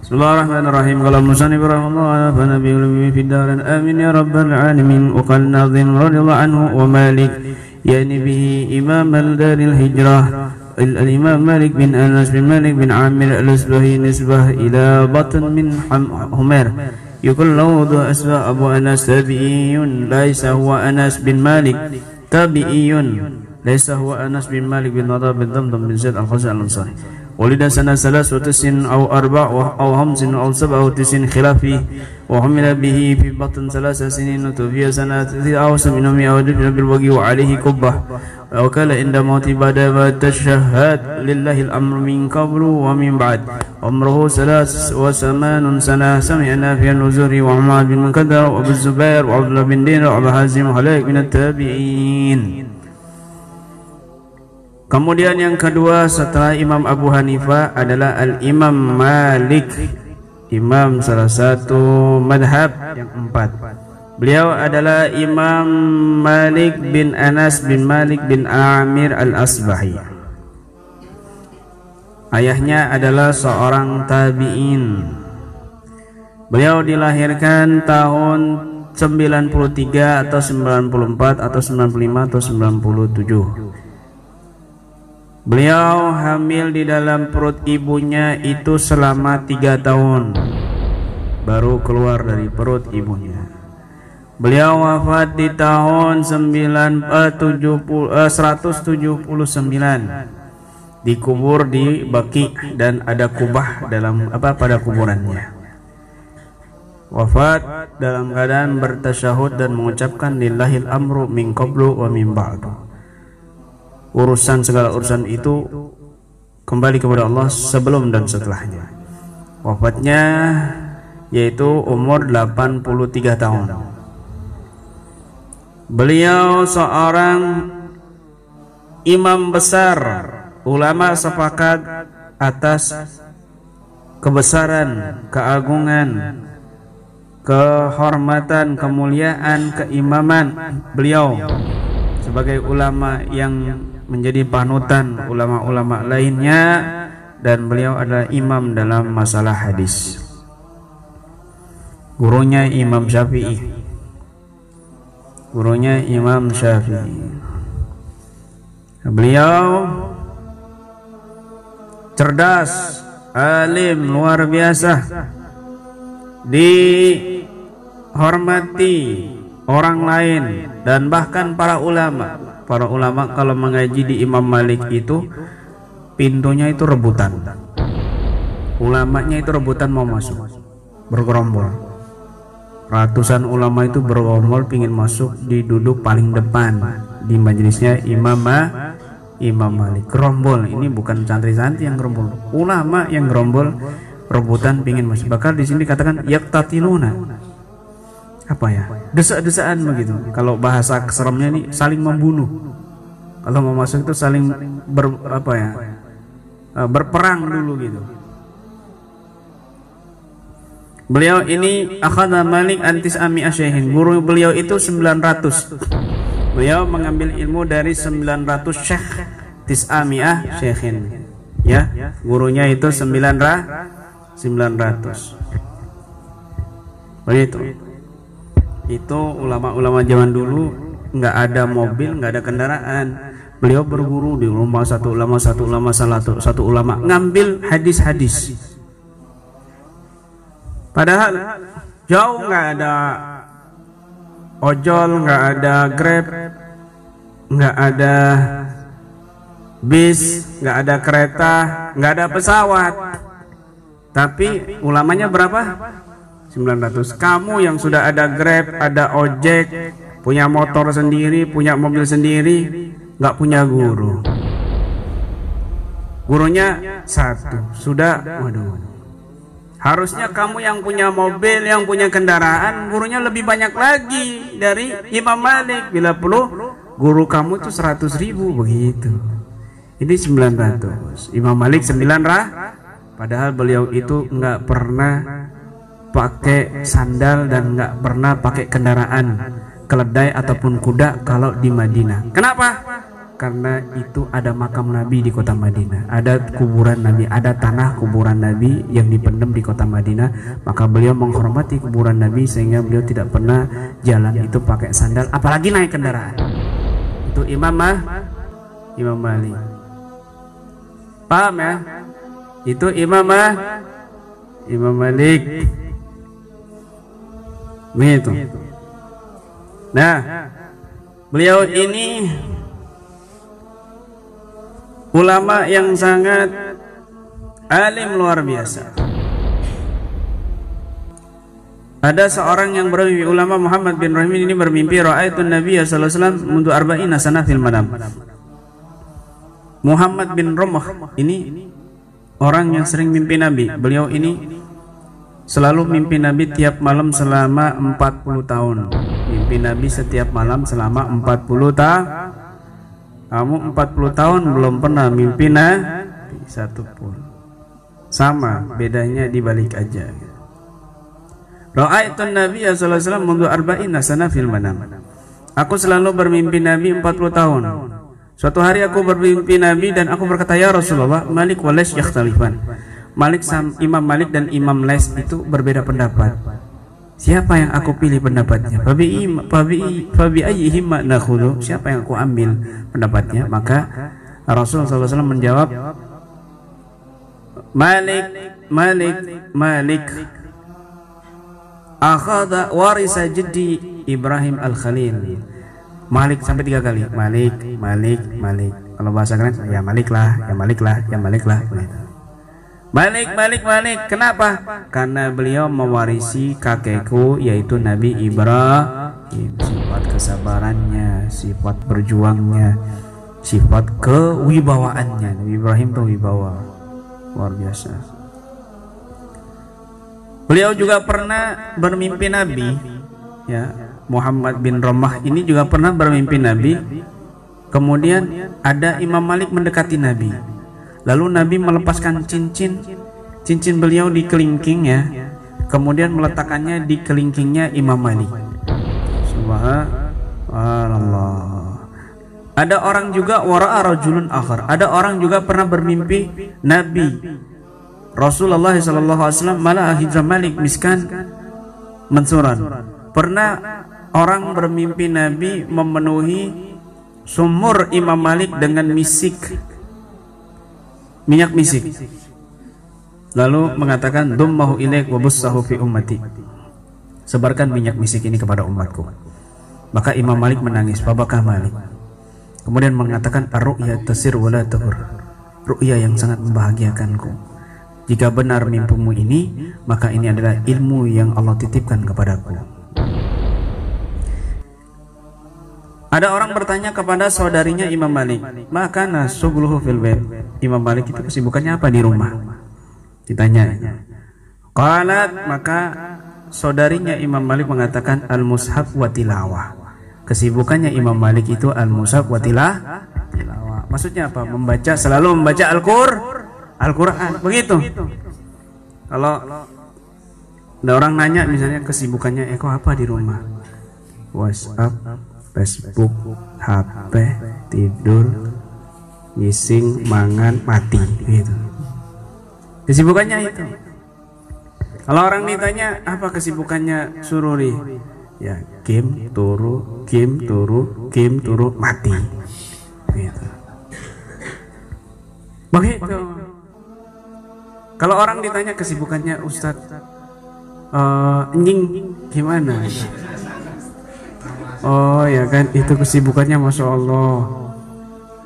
Bismillahirrahmanirrahim. Qala musannif rahimahullah wa nabiyyu fi darin amin ya rabbal alamin. Wa qala nadhim radhiyallahu anhu wa Malik yani bihi imam al-daril hijrah al-imam Malik bin Anas bin Malik bin Amir al-Asbahi nisbah ila batn min Humair yuqal lahu asba Abu Anas tabi'iyun laysa huwa Anas bin Malik tabi'iyun laysa huwa Anas bin Malik bin Nadab bin Damdam bin Zaid al-Khazraj al-Ansari. ولد سنة 93 أو 4 أو 5 أو 97 خلافه وحمل به في بطن 3 سنين وتوفي سنة 900 ودفن بالوجه وعليه قبة وكان عند موت بعد ما تشهد لله الأمر من قبل ومن بعد عمره 83 سنة سمع نافع النزوري وعماد بن منكدر وأبو الزبير وعبد الله بن دينار وأبو حازم وخلاق من التابعين. Kemudian yang kedua setelah Imam Abu Hanifah adalah Al-Imam Malik, imam salah satu madhab yang 4. Beliau adalah Imam Malik bin Anas bin Malik bin Amir al-Asbahi. Ayahnya adalah seorang tabi'in. Beliau dilahirkan tahun 93 atau 94 atau 95 atau 97. Beliau hamil di dalam perut ibunya itu selama 3 tahun baru keluar dari perut ibunya. Beliau wafat di tahun 179, dikubur di Baqi dan ada kubah dalam pada kuburannya. Wafat dalam keadaan bertasyahud dan mengucapkan lillahil amru min qablu wa min ba'du. Segala urusan itu kembali kepada Allah sebelum dan setelahnya. Wafatnya yaitu umur 83 tahun. Beliau seorang imam besar. Ulama sepakat atas kebesaran, keagungan, kehormatan, kemuliaan, keimaman beliau sebagai ulama yang menjadi panutan ulama-ulama lainnya, dan beliau adalah imam dalam masalah hadis. Gurunya Imam Syafi'i. Beliau cerdas, alim, luar biasa, dihormati orang lain dan bahkan para ulama. Para ulama kalau mengaji di Imam Malik itu pintunya itu rebutan. Ulamanya itu rebutan mau masuk, bergerombol. Ratusan ulama itu bergerombol pingin masuk, diduduk paling depan di majelisnya Imam Malik. Gerombol ini bukan santri-santri yang gerombol, ulama yang gerombol rebutan pingin masuk. Bahkan di sini katakan yaktatiluna. Apa ya, desa-desaan begitu. Kalau bahasa keseremnya ini saling membunuh. Kalau mau masuk itu saling berperang dulu gitu. Beliau ini akhadha Malik antis ami asyaihin. Guru beliau itu 900. Beliau mengambil ilmu dari 900 syekh tis'ami'ah syekhin. Ya, gurunya itu 900. Begitu. Itu ulama-ulama zaman dulu nggak ada mobil, nggak ada kendaraan. Beliau berguru di rumah satu ulama ngambil hadis-hadis. Padahal jauh, nggak ada ojol, nggak ada grab, nggak ada bis, nggak ada kereta, nggak ada pesawat. Tapi ulamanya berapa? 900. Kamu yang sudah ada grab, ada ojek, punya motor sendiri, punya mobil sendiri, nggak punya guru. Gurunya satu, sudah, waduh. Harusnya kamu yang punya mobil, yang punya kendaraan, gurunya lebih banyak lagi dari Imam Malik. Bila perlu, guru kamu itu 100.000 begitu. Ini 900. Imam Malik 900. Padahal beliau itu nggak pernah pakai sandal dan nggak pernah pakai kendaraan keledai ataupun kuda kalau di Madinah. Kenapa? Karena itu ada makam Nabi di kota Madinah, ada kuburan Nabi, ada tanah kuburan Nabi yang dipendam di kota Madinah. Maka beliau menghormati kuburan Nabi sehingga beliau tidak pernah jalan itu pakai sandal, apalagi naik kendaraan. Itu Imam Malik. Paham ya? Itu Imam Malik. Begitu. Nah, beliau ini ulama yang sangat alim luar biasa. Ada seorang yang bermimpi, ulama Muhammad bin Rahim ini bermimpi, ra'aitun Nabiy sallallahu alaihi wasallam mundu arba'ina sana fil manam. Muhammad bin Romah ini orang yang sering mimpi Nabi. Beliau ini selalu mimpi Nabi tiap malam selama 40 tahun. Mimpi Nabi setiap malam selama 40 tahun. Kamu 40 tahun belum pernah mimpi Nabi satu pun. Sama, bedanya dibalik aja. Ra'aitun Nabiy sallallahu alaihi wasallam mundu arba'ina sana fil manam. Aku selalu bermimpi Nabi 40 tahun. Suatu hari aku bermimpi Nabi dan aku berkata, ya Rasulullah, Malik wa Lais yakhtalifan. Imam Malik dan Imam Lais itu berbeda pendapat. Siapa yang aku pilih pendapatnya? Fabi ayyihim nakhudhu. Siapa yang aku ambil pendapatnya? Maka Rasulullah SAW menjawab, Malik akhadha warisa jaddi Ibrahim al-Khalil. Malik sampai 3 kali. Malik. Kalau bahasa keren, ya Malik lah. Malik. Kenapa? Karena beliau mewarisi kakekku, yaitu Nabi Ibrahim. Sifat kesabarannya, sifat berjuangnya, sifat kewibawaannya. Nabi Ibrahim itu wibawa luar biasa. Beliau juga pernah bermimpi Nabi, ya. Muhammad bin Romah ini juga pernah bermimpi Nabi. Kemudian ada Imam Malik mendekati Nabi. Lalu Nabi melepaskan cincin beliau di kelingkingnya, kemudian meletakkannya di kelingkingnya Imam Malik. Subhanallah. Ada orang juga wara'a rajulun akhar. Ada orang juga pernah bermimpi Nabi Rasulullah SAW malah hijrah Malik miskan mansuran. Pernah orang bermimpi Nabi memenuhi sumur Imam Malik dengan minyak misik, lalu mengatakan dummahu ilaik wa bussahu fi ummati. Sebarkan minyak misik ini kepada umatku. Maka Imam Malik menangis. Babakah Malik? Kemudian mengatakan ar-ru'ya tasir wa la tahur. Ru'ya yang sangat membahagiakanku. Jika benar mimpimu ini, maka ini adalah ilmu yang Allah titipkan kepadaku. Ada orang bertanya kepada saudarinya Imam Malik, maka nasugluhu fil bait. Imam Malik itu kesibukannya apa di rumah? Ditanya. Qalat, maka saudarinya Imam Malik mengatakan al-mushaf wa tilawah. Kesibukannya Imam Malik itu al-mushaf wa tilawah. Maksudnya apa? Selalu membaca Al-Qur'an. Begitu. Kalau ada orang nanya misalnya kesibukannya Eko apa di rumah? WhatsApp, Facebook, HP, tidur, ngising, mangan, mati, gitu. Kesibukannya itu. Kalau orang ditanya apa kesibukannya Sururi, ya game turu, mati, gitu. Begitu. Kalau orang ditanya kesibukannya Ustadz, anjing gimana? Oh ya kan, itu kesibukannya Masya Allah,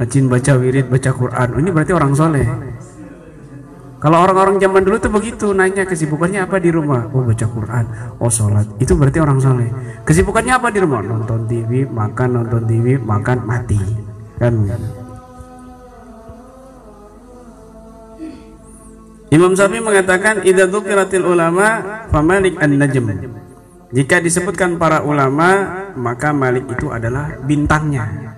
rajin baca wirid, baca Quran. Ini berarti orang soleh. Kalau orang-orang zaman dulu tuh begitu, nanya kesibukannya apa di rumah? Oh baca Quran, oh sholat. Itu berarti orang soleh. Kesibukannya apa di rumah? Nonton TV, makan, mati. Kan? Imam Syafi'i mengatakan idza dzukiratil ulama fa Malik an-najm. Jika disebutkan para ulama, maka Malik itu adalah bintangnya.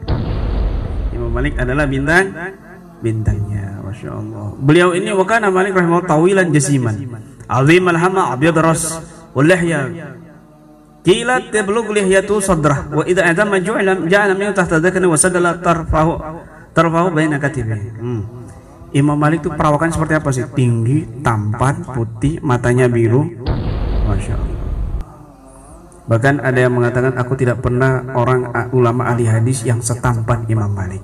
Imam Malik adalah bintangnya. Masya Allah. Beliau ini wakana Malik rahimahullah tawilan jasiman, azim al-hama abyad ras wal lihya. Qila tablugh lihyatu sadrah wa idza adama ja'ala min tahta dhakri wa sadala tarfahu Tarfa'u baina katifi. Imam Malik itu perawakan seperti apa sih? Tinggi, tampan, putih, matanya biru. Masya Allah. Bahkan ada yang mengatakan aku tidak pernah orang ulama ahli hadis yang setampan Imam Malik.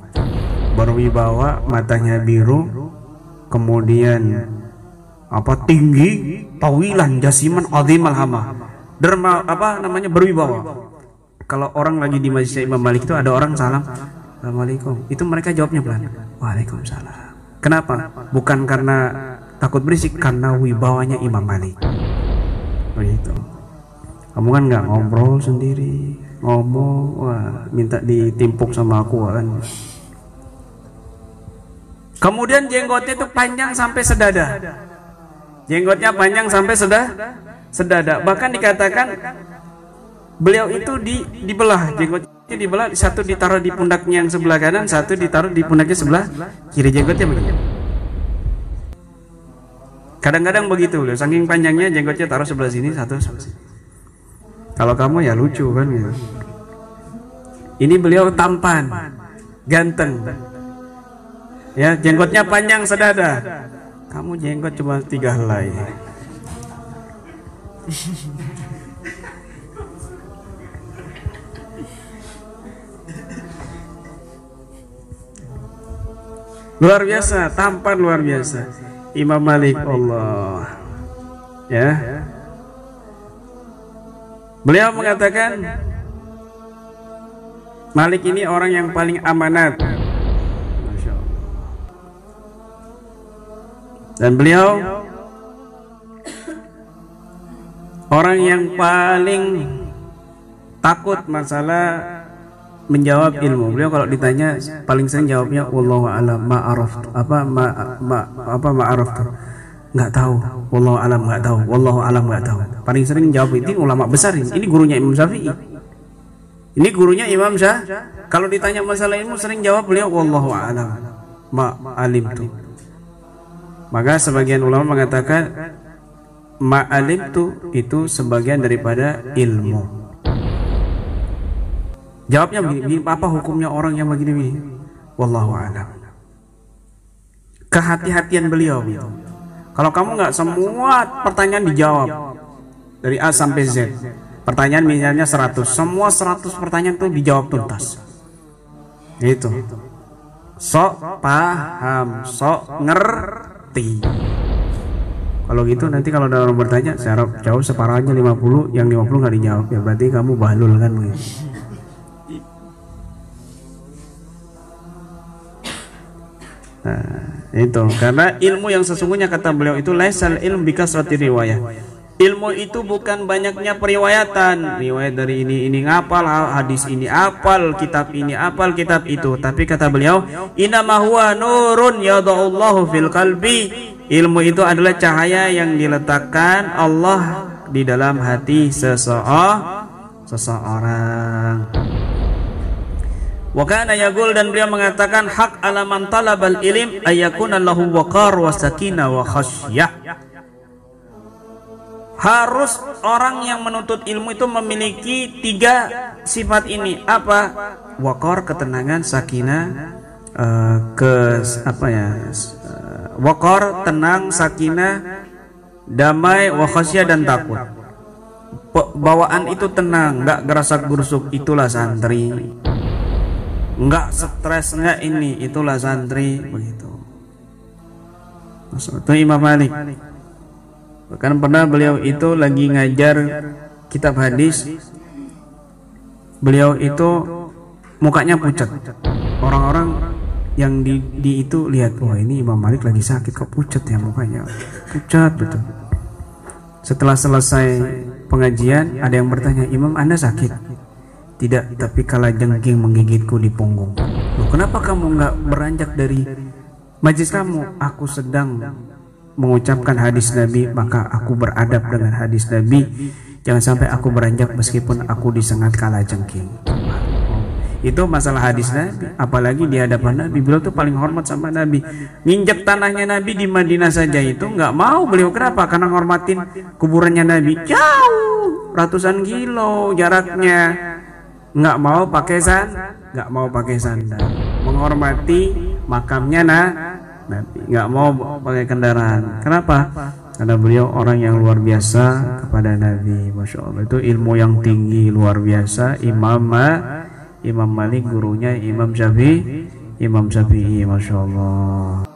Berwibawa, matanya biru, kemudian tinggi, tawilan, jasiman, azimal hama. Derma berwibawa. Kalau orang lagi di majelis Imam Malik itu ada orang salam, Assalamualaikum. Itu mereka jawabnya pelan, Waalaikumsalam. Kenapa? Bukan karena takut berisik, karena wibawanya Imam Malik. Begitu. Kamu kan nggak ngobrol sendiri, ngomong, wah minta ditimpuk sama aku kan. Kemudian jenggotnya itu panjang sampai sedada. Jenggotnya panjang sampai sedada. Bahkan dikatakan beliau itu dibelah, jenggotnya dibelah, satu ditaruh di pundaknya yang sebelah kanan, satu ditaruh di pundaknya sebelah kiri, jenggotnya begitu. Kadang-kadang begitu loh, saking panjangnya jenggotnya taruh sebelah sini, satu sebelah sini. Kalau kamu ya lucu kan gitu. Ini beliau tampan, ganteng, ya jenggotnya panjang sedada. Kamu jenggot cuma 3 helai. Luar biasa, tampan luar biasa. Imam Malik, Allah. Ya. Beliau mengatakan Malik ini orang yang paling amanat. Masya Allah. Dan beliau orang yang paling takut masalah menjawab ilmu. Beliau kalau ditanya paling sering jawabnya wallahu a'lam ma'araf nggak tahu, wallahu a'lam nggak tahu, wallahu a'lam nggak tahu. Paling sering jawab itu ulama besar ini. Ini gurunya Imam Syafi'i. Ini gurunya Imam Syafi'i. Kalau ditanya masalah ilmu sering jawab beliau wallahu a'lam ma'alimtu. Maka sebagian ulama mengatakan ma'alimtu itu sebagian daripada ilmu. Jawabnya begini, apa hukumnya orang yang begini? Wallahu a'lam. Kehati-hatian beliau gitu. Kalau kamu nggak semua pertanyaan dijawab dari A sampai Z, pertanyaan misalnya 100, semua 100 pertanyaan tuh dijawab tuntas. Itu. Sok paham, sok ngerti. Kalau gitu nanti kalau ada orang bertanya, saya jawab separuhnya 50, yang 50 nggak dijawab, ya berarti kamu bahlul kan begitu. Nah, itu karena ilmu yang sesungguhnya kata beliau itu laisal ilm bikasrati riwayah. Ilmu itu bukan banyaknya periwayatan, riwayat dari ini ngapal, hadis ini apal, kitab ini apal, kitab itu. Tapi kata beliau, innama huwa nurun yada'ullahu fil qalbi. Ilmu itu adalah cahaya yang diletakkan Allah di dalam hati seseorang. Wa kana yaqul, dan beliau mengatakan hak ala man talabal ilm ayakuna lahu waqar wa sakinah wa khasyah. Harus orang yang menuntut ilmu itu memiliki 3 sifat ini. Apa? Waqar, ketenangan, sakinah, waqar, tenang, sakinah, damai, wa khasyah, dan takut. Bawaan itu tenang, enggak gerasak gerusuk, itulah santri. Enggak stres, enggak ini, itulah santri, begitu. Itu Imam Malik. Bahkan pernah beliau itu lagi ngajar kitab hadis, beliau itu mukanya pucat. Orang-orang yang di itu lihat, wah ini Imam Malik lagi sakit kok pucat ya mukanya, pucat betul. Setelah selesai pengajian ada yang bertanya, Imam Anda sakit? Tidak, tapi kalajengking menggigitku di punggung. Loh, kenapa kamu nggak beranjak dari majlis kamu? Aku sedang mengucapkan hadis Nabi, maka aku beradab dengan hadis Nabi. Jangan sampai aku beranjak meskipun aku disengat kalajengking. Itu masalah hadis Nabi. Apalagi di hadapan Nabi, beliau tuh paling hormat sama Nabi. Nginjek tanahnya Nabi di Madinah saja itu nggak mau beliau. Kenapa? Karena ngormatin kuburannya Nabi. Jauh, ratusan kilo jaraknya. Nggak mau pakai sandal. menghormati makamnya Nabi, nggak mau pakai kendaraan. Kenapa? Karena beliau orang yang luar biasa kepada Nabi. Masya Allah, itu ilmu yang tinggi luar biasa. Imam Malik gurunya Imam Syafi'i. Masya Allah.